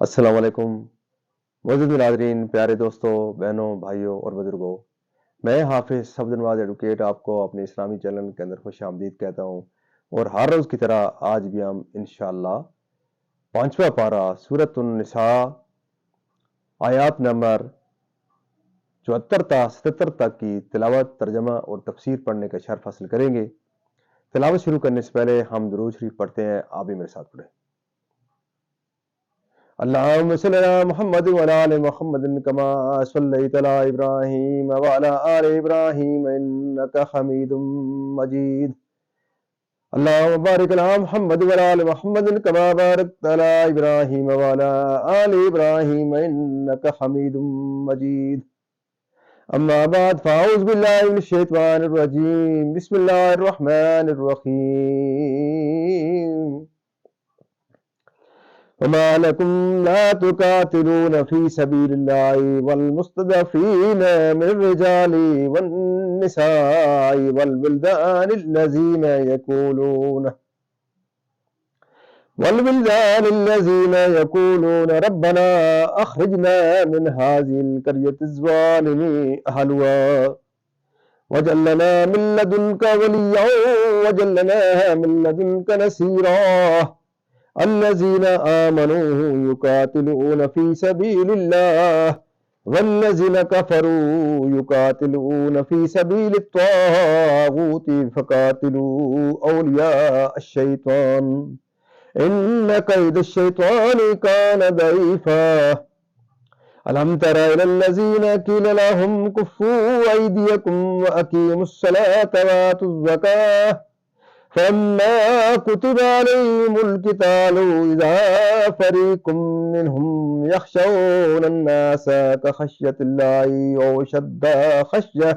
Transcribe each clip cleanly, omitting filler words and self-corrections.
السلام علیکم معزز ناظرین، پیارے دوستوں، بہنوں، بھائیوں اور بزرگوں، میں حافظ سبز نواز ایڈوکیٹ آپ کو اپنے اسلامی چینل کے اندر خوش آمدید کہتا ہوں، اور ہر روز کی طرح آج بھی ہم انشاءاللہ 5واں پارہ سورۃ النساء آیات نمبر 74 تا 77 تک کی تلاوت، ترجمہ اور تفسیر پڑھنے کا شرف حاصل کریں گے۔ تلاوت شروع کرنے سے پہلے ہم درود شریف پڑھتے ہیں، آپ بھی میرے ساتھ پڑھیں۔ اللهم صل على محمد وعلى آل محمد كما صليت على إبراهيم وعلى آل إبراهيم إنك حميد مجيد. اللهم بارك على محمد وعلى آل محمد كما باركت على إبراهيم وعلى آل إبراهيم إنك حميد مجيد. أما بعد فأعوذ بالله من الشيطان الرجيم. بسم الله الرحمن الرحيم. وما لكم لا تقاتلون في سبيل الله والمستضعفين من الرجال والنساء والولدان الذين يقولون ربنا أخرجنا من هذه القرية الظالم أهلها واجعل لنا من لدنك وليا واجعل لنا من لدنك نصيرا. الذين آمنوا يقاتلون في سبيل الله والذين كفروا يقاتلون في سبيل الطاغوت فقاتلوا أولياء الشيطان إن كيد الشيطان كان ضعيفا. ألم تر إلى الذين قيل لهم كفوا أيديكم وأقيموا الصلاة وآتوا الزكاة فلما كتب عليهم القتال إذا فريق منهم يخشون الناس كخشية الله أو أشد خشية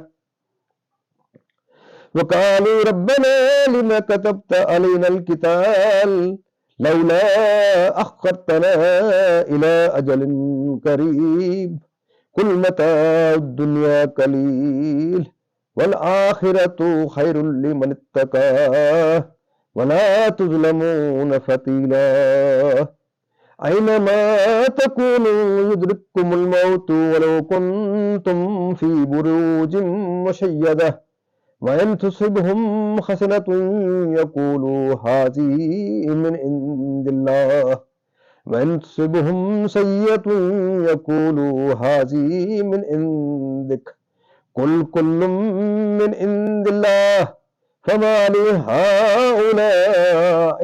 وقالوا ربنا لما كتبت علينا القتال لولا أخرتنا إلى أجل قريب قل متاع الدنيا قليل والآخرة خير لمن اتقى ولا تظلمون فتيلا. أينما تكونوا يدرككم الموت ولو كنتم في بروج مشيدة وإن تصبهم حسنة يقولوا هذه من عند الله وإن تصبهم سيئة يقولوا هذه من عندك قل كل من عند الله فما لهؤلاء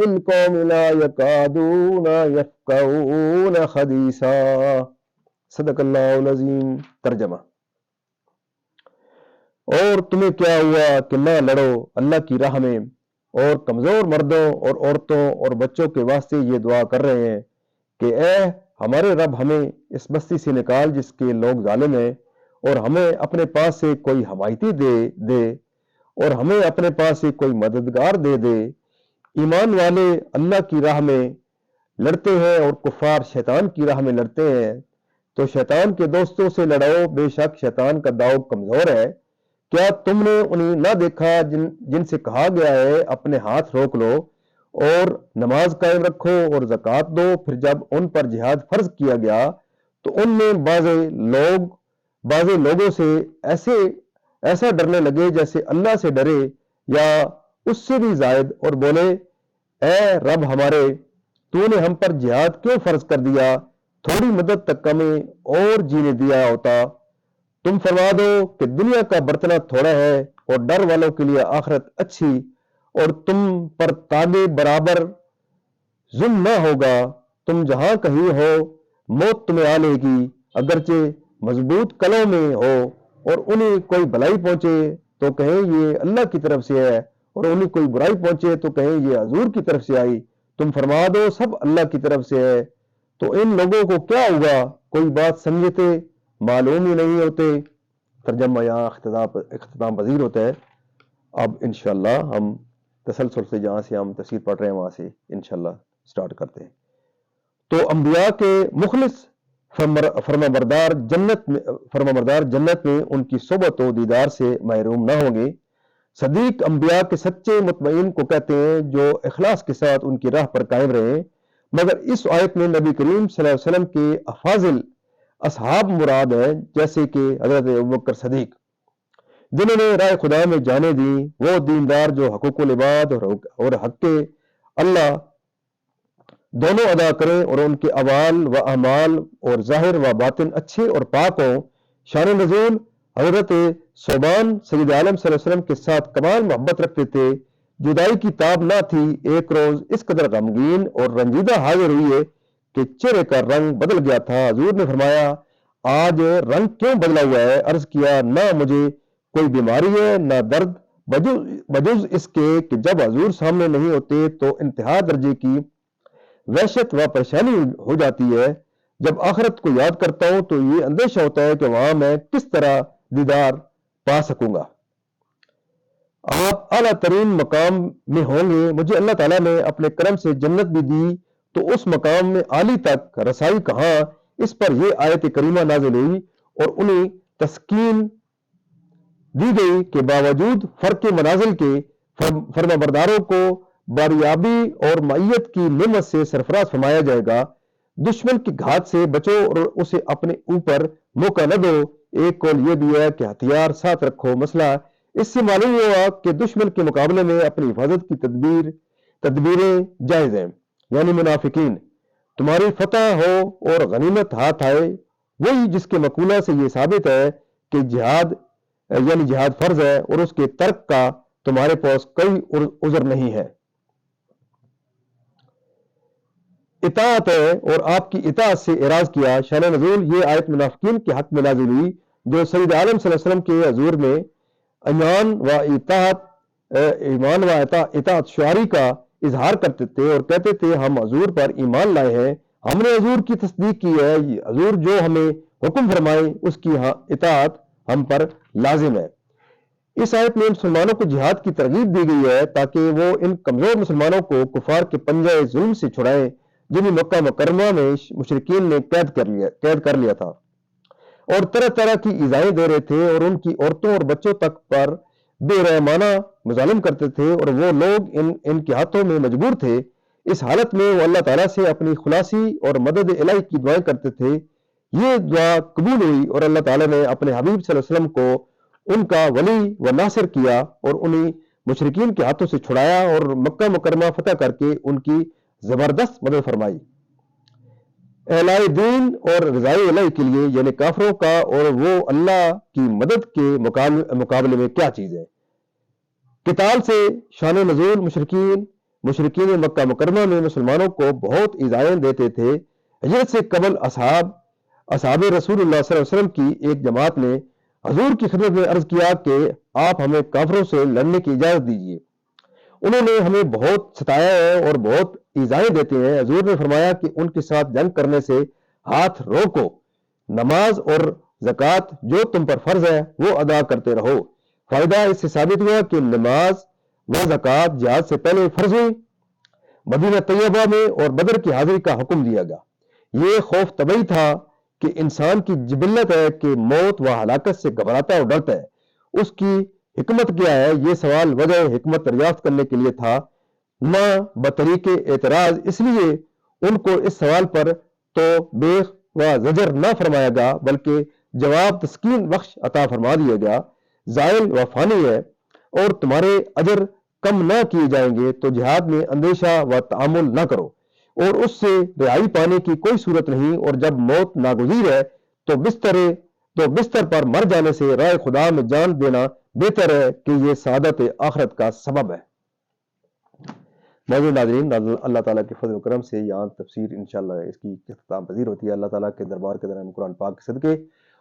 القوم لا يكادون يفقهون حديثا. صدق اللہ العظیم. ترجمہ: اور تمہیں کیا ہوا کہ نہ لڑو اللہ کی راہ میں، اور کمزور مردوں اور عورتوں اور بچوں کے واسطے یہ دعا کر رہے ہیں کہ اے ہمارے رب، ہمیں اس بستی سے نکال جس کے لوگ ظالم ہیں، اور ہمیں اپنے پاس سے کوئی حمایتی دے اور ہمیں اپنے پاس سے کوئی مددگار دے. ایمان والے اللہ کی راہ میں لڑتے ہیں اور کفار شیطان کی راہ میں لڑتے ہیں، تو شیطان کے دوستوں سے لڑو، بے شک شیطان کا داؤ کمزور ہے. کیا تم نے انہیں نہ دیکھا جن سے کہا گیا ہے اپنے ہاتھ روک لو اور نماز قائم رکھو اور زکوٰۃ دو، پھر جب ان پر جہاد فرض کیا گیا تو ان میں بعض لوگوں سے ایسا ڈرنے لگے جیسے اللہ سے ڈرے یا اس سے بھی زائد، اور بولے اے رب ہمارے، تو نے ہم پر جہاد کیوں فرض کر دیا؟ تھوڑی مدت تک ہمیں اور جینے دیا ہوتا. تم فرما دو کہ دنیا کا برتنا تھوڑا ہے اور ڈر والوں کے لیے آخرت اچھی، اور تم پر تاگے برابر ظلم نہ ہوگا. تم جہاں کہیں ہو موت تمہیں آ لے گی، اگرچہ مضبوط قلعوں میں ہو، اور انہیں کوئی بھلائی پہنچے تو کہیں یہ اللہ کی طرف سے ہے، اور انہیں کوئی برائی پہنچے تو کہیں یہ حضور کی طرف سے آئی. تم فرما دو سب اللہ کی طرف سے ہے. تو ان لوگوں کو کیا ہوا؟ کوئی بات سمجھتے معلوم ہی نہیں ہوتے. ترجمہ یہاں اختتام پذیر ہوتا ہے. اب انشاءاللہ ہم تسلسل سے جہاں سے ہم تفسیر پڑھ رہے ہیں وہاں سے انشاءاللہ سٹارٹ کرتے ہیں. تو انبیاء کے مخلص فرمانبردار جنت میں ان کی صحبت و دیدار سے محروم نہ ہوں گے. صدیق انبیاء کے سچے مطمئن کو کہتے ہیں جو اخلاص کے ساتھ ان کی راہ پر قائم رہے. مگر اس آیت میں نبی کریم صلی اللہ علیہ وسلم کے افاضل اصحاب مراد ہیں، جیسے کہ حضرت ابوبکر صدیق، جنہوں نے رائے خدا میں جانیں دی، وہ دیندار جو حقوق العباد اور حق اللہ دونوں ادا کریں اور ان کے اعمال و اعمال اور ظاہر و باطن اچھے اور پاک ہوں۔ شان نزول: حضرت صوبان سید عالم صلی اللہ علیہ وسلم کے ساتھ کمال محبت رکھتے تھے، جدائی کی تاب نہ تھی۔ ایک روز اس قدر غمگین اور رنجیدہ حاضر ہوئے کہ چہرے کا رنگ بدل گیا تھا۔ حضور نے فرمایا، آج رنگ کیوں بدلا ہوا ہے؟ عرض کیا، نہ مجھے کوئی بیماری ہے نہ درد، بجز اس کے کہ جب حضور سامنے نہیں ہوتے تو انتہا درجے کی وحشت و پریشانی ہو جاتی ہے۔ جب آخرت کو یاد کرتا ہوں تو یہ اندیشہ ہوتا ہے کہ وہاں میں کس طرح دیدار پا سکوں گا۔ آپ اعلیٰ ترین مقام میں ہوں گے۔ مجھے اللہ تعالیٰ نے اپنے کرم سے جنت بھی دی تو اس مقام میں عالی تک رسائی کہاں؟ اس پر یہ آیت کریمہ نازل ہوئی اور انہیں تسکین دی گئی کہ باوجود فرق منازل کے فرمانبرداروں کو باریابی اور معیت کی نعمت سے سرفراز فرمایا جائے گا۔ دشمن کی گھات سے بچو اور اسے اپنے اوپر موقع نہ دو۔ ایک قول یہ بھی ہے کہ ہتھیار ساتھ رکھو۔ مسئلہ اس سے معلوم ہوا کہ دشمن کے مقابلے میں اپنی حفاظت کی تدبیریں جائز ہیں، یعنی منافقین۔ تمہاری فتح ہو اور غنیمت ہاتھ آئے، وہی جس کے مقولہ سے یہ ثابت ہے کہ جہاد فرض ہے اور اس کے ترک کا تمہارے پاس کوئی عذر نہیں ہے۔ اطاعت ہے اور آپ کی اطاعت سے اعراض کیا۔ شان نزول: یہ آیت منافقین کے حق میں نازل ہوئی جو سید عالم صلی اللہ علیہ وسلم کے حضور میں ایمان و اطاعت شعاری کا اظہار کرتے تھے اور کہتے تھے، ہم حضور پر ایمان لائے ہیں، ہم نے حضور کی تصدیق کی ہے، حضور جو ہمیں حکم فرمائے اس کی اطاعت ہم پر لازم ہے۔ اس آیت میں مسلمانوں کو جہاد کی ترغیب دی گئی ہے تاکہ وہ ان کمزور مسلمانوں کو کفار کے پنجہ ظلم سے چھڑائیں جنہیں مکہ مکرمہ میں مشرکین نے قید کر لیا تھا اور طرح طرح کی ایذائیں دے رہے تھے اور ان کی عورتوں اور بچوں تک پر بے رحمانہ مظالم کرتے تھے اور وہ لوگ ان کے ہاتھوں میں مجبور تھے۔ اس حالت میں وہ اللہ تعالیٰ سے اپنی خلاصی اور مدد الہی کی دعائیں کرتے تھے۔ یہ دعا قبول ہوئی اور اللہ تعالیٰ نے اپنے حبیب صلی اللہ علیہ وسلم کو ان کا ولی و ناصر کیا اور انہیں مشرکین کے ہاتھوں سے چھڑایا اور مکہ مکرمہ فتح کر کے ان کی زبردست مدد فرمائی۔ اعلاء دین اور رضائے الہی کے لیے، یعنی کافروں کا اور وہ اللہ کی مدد کے مقابلے میں کیا چیز ہے؟ قتال سے شان نزول: مشرکین مکہ مکرمہ میں مسلمانوں کو بہت ایذائیں دیتے تھے۔ ہجرت سے قبل اصحاب رسول اللہ صلی اللہ علیہ وسلم کی ایک جماعت نے حضور کی خدمت میں عرض کیا کہ آپ ہمیں کافروں سے لڑنے کی اجازت دیجیے، انہوں نے ہمیں بہت ستایا ہے اور بہت ایذائیں دیتے ہیں۔ حضور نے فرمایا کہ ان کے ساتھ جنگ کرنے سے ہاتھ روکو، نماز اور زکوٰۃ جو تم پر فرض ہے وہ ادا کرتے رہو۔ فائدہ اس سے ثابت ہوا کہ نماز و زکوٰۃ جہاد سے پہلے فرض ہوئی۔ مدینہ طیبہ میں اور بدر کی حاضری کا حکم دیا گیا۔ یہ خوف طبعی تھا کہ انسان کی جبلت ہے کہ موت و ہلاکت سے گھبراتا اور ڈرتا ہے۔ اس کی حکمت کیا ہے؟ یہ سوال وجہ حکمت دریافت کرنے کے لیے تھا، نہ بطریق اعتراض۔ اس لیے ان کو اس سوال پر تو بیخ و زجر نہ فرمایا گیا بلکہ جواب تسکین بخش عطا فرما دیا گیا۔ زائل و فانی ہے اور تمہارے اجر کم نہ کیے جائیں گے، تو جہاد میں اندیشہ و تعامل نہ کرو اور اس سے رہائی پانے کی کوئی صورت نہیں، اور جب موت ناگزیر ہے تو بستر پر مر جانے سے رائے خدا میں جان دینا بہتر ہے کہ یہ سعادت آخرت کا سبب ہے۔ معزز ناظرین، اللہ تعالیٰ کے فضل و کرم سے یہاں تفسیر انشاءاللہ اس کی اختتام پذیر ہوتی ہے۔ اللہ تعالیٰ کے دربار کے درمیان قرآن پاک کے صدقے،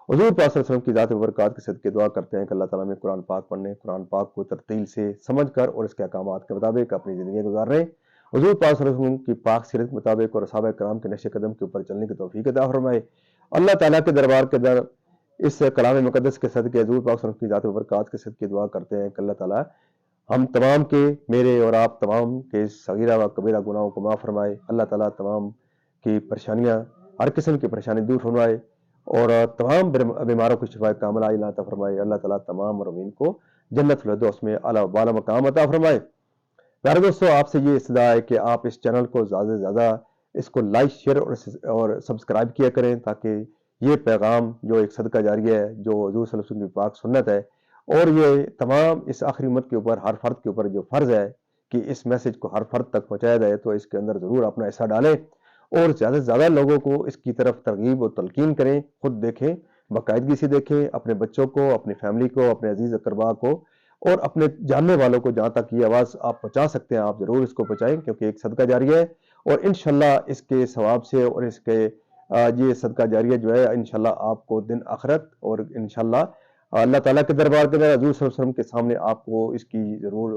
حضور پاک صلی اللہ علیہ وسلم کی ذات و برکات کے صدقے دعا کرتے ہیں کہ اللہ تعالیٰ میں قرآن پاک پڑھنے، قرآن پاک کو ترتیل سے سمجھ کر اور اس کے احکامات کے مطابق اپنی زندگیاں گزارنے، حضور پاک صلی اللہ علیہ وسلم کی پاک سیرت کے مطابق اور صحابہ کرام کے نقش قدم کے اوپر چلنے کی توفیق عطا فرمائے۔ اللہ تعالیٰ کے دربار کے در اس کلام مقدس کے صدقے، حضور پاک صلی اللہ علیہ وسلم کی ذات و برکات کے صدقے دعا کرتے ہیں کہ اللہ تعالیٰ ہم تمام کے، میرے اور آپ تمام کے صغیرہ و کبیرہ گناہوں کو معاف فرمائے۔ اللہ تعالیٰ تمام کی پریشانیاں، ہر قسم کی پریشانی دور فرمائے اور تمام بیماروں کو شفا کاملہ عطا فرمائے۔ اللہ تعالیٰ تمام مرحومین کو جنت الفردوس میں اعلیٰ و بالا مقام عطا فرمائے۔ پیارے دوستو، آپ سے یہ استدعا ہے کہ آپ اس چینل کو زیادہ سے زیادہ اس کو لائک شیئر اور سبسکرائب کیا کریں، تاکہ یہ پیغام جو ایک صدقہ جاریہ ہے، جو حضور صلی اللہ علیہ وسلم کی پاک سنت ہے، اور یہ تمام اس آخری امت کے اوپر، ہر فرد کے اوپر جو فرض ہے کہ اس میسج کو ہر فرد تک پہنچایا جائے، تو اس کے اندر ضرور اپنا حصہ ڈالیں اور زیادہ سے زیادہ لوگوں کو اس کی طرف ترغیب اور تلقین کریں، خود دیکھیں، باقاعدگی سے دیکھیں، اپنے بچوں کو، اپنی فیملی کو، اپنے عزیز اقربا کو اور اپنے جاننے والوں کو جہاں تک یہ آواز آپ پہنچا سکتے ہیں آپ ضرور اس کو پہنچائیں، کیونکہ ایک صدقہ جاریہ ہے اور انشاءاللہ اس کے ثواب سے اور اس کے یہ صدقہ جاریہ جو ہے انشاءاللہ آپ کو دن آخرت اور انشاءاللہ اللہ تعالیٰ کے دربار کے اندر حضور صلی اللہ علیہ وسلم کے سامنے آپ کو اس کی ضرور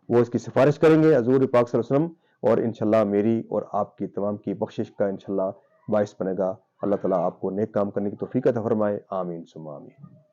وہ اس کی سفارش کریں گے حضور پاک صلی اللہ علیہ وسلم، اور انشاءاللہ میری اور آپ کی تمام کی بخشش کا انشاءاللہ باعث بنے گا۔ اللہ تعالیٰ آپ کو نیک کام کرنے کی توفیق عطا فرمائے، آمین ثم آمین۔